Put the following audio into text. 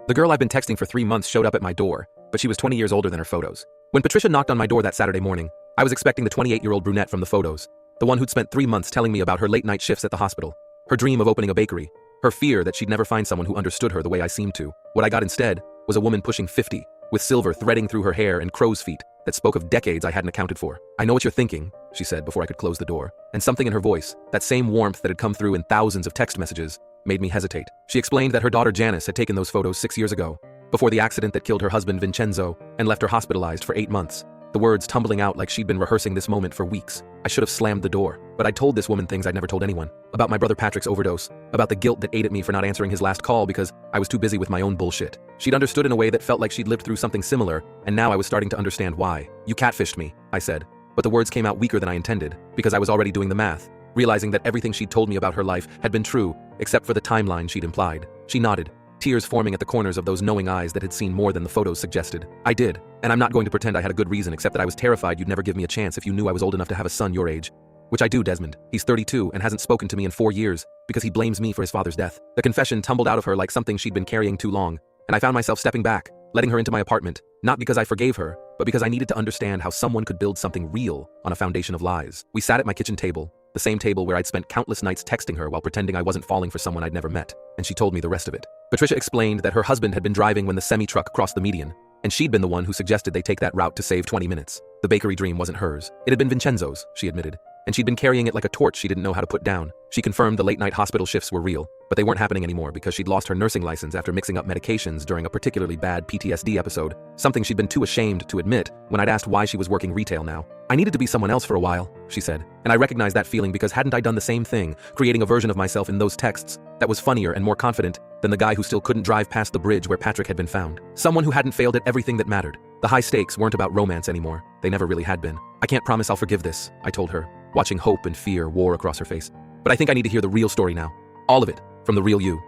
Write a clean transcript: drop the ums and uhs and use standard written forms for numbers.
The girl I've been texting for 3 months showed up at my door, but she was 20 years older than her photos. When Patricia knocked on my door that Saturday morning, I was expecting the 28-year-old brunette from the photos, the one who'd spent 3 months telling me about her late-night shifts at the hospital, her dream of opening a bakery, her fear that she'd never find someone who understood her the way I seemed to. What I got instead was a woman pushing 50, with silver threading through her hair and crow's feet that spoke of decades I hadn't accounted for. "I know what you're thinking," she said before I could close the door, and something in her voice, that same warmth that had come through in thousands of text messages, made me hesitate. She explained that her daughter Janice had taken those photos 6 years ago, before the accident that killed her husband Vincenzo and left her hospitalized for 8 months. The words tumbling out like she'd been rehearsing this moment for weeks. I should have slammed the door, but I'd told this woman things I'd never told anyone. About my brother Patrick's overdose, about the guilt that ate at me for not answering his last call because I was too busy with my own bullshit. She'd understood in a way that felt like she'd lived through something similar, and now I was starting to understand why. "You catfished me," I said, but the words came out weaker than I intended, because I was already doing the math, realizing that everything she'd told me about her life had been true, except for the timeline she'd implied. She nodded, tears forming at the corners of those knowing eyes that had seen more than the photos suggested. "I did, and I'm not going to pretend I had a good reason except that I was terrified you'd never give me a chance if you knew I was old enough to have a son your age. Which I do, Desmond. He's 32 and hasn't spoken to me in 4 years because he blames me for his father's death." The confession tumbled out of her like something she'd been carrying too long, and I found myself stepping back, letting her into my apartment, not because I forgave her, but because I needed to understand how someone could build something real on a foundation of lies. We sat at my kitchen table, the same table where I'd spent countless nights texting her while pretending I wasn't falling for someone I'd never met, and she told me the rest of it. Patricia explained that her husband had been driving when the semi-truck crossed the median, and she'd been the one who suggested they take that route to save 20 minutes. The bakery dream wasn't hers. It had been Vincenzo's, she admitted, and she'd been carrying it like a torch she didn't know how to put down. She confirmed the late-night hospital shifts were real, but they weren't happening anymore because she'd lost her nursing license after mixing up medications during a particularly bad PTSD episode, something she'd been too ashamed to admit when I'd asked why she was working retail now. "I needed to be someone else for a while," she said, and I recognized that feeling because hadn't I done the same thing, creating a version of myself in those texts that was funnier and more confident than the guy who still couldn't drive past the bridge where Patrick had been found. Someone who hadn't failed at everything that mattered. The high stakes weren't about romance anymore. They never really had been. "I can't promise I'll forgive this," I told her, watching hope and fear war across her face. "But I think I need to hear the real story now. All of it, from the real you."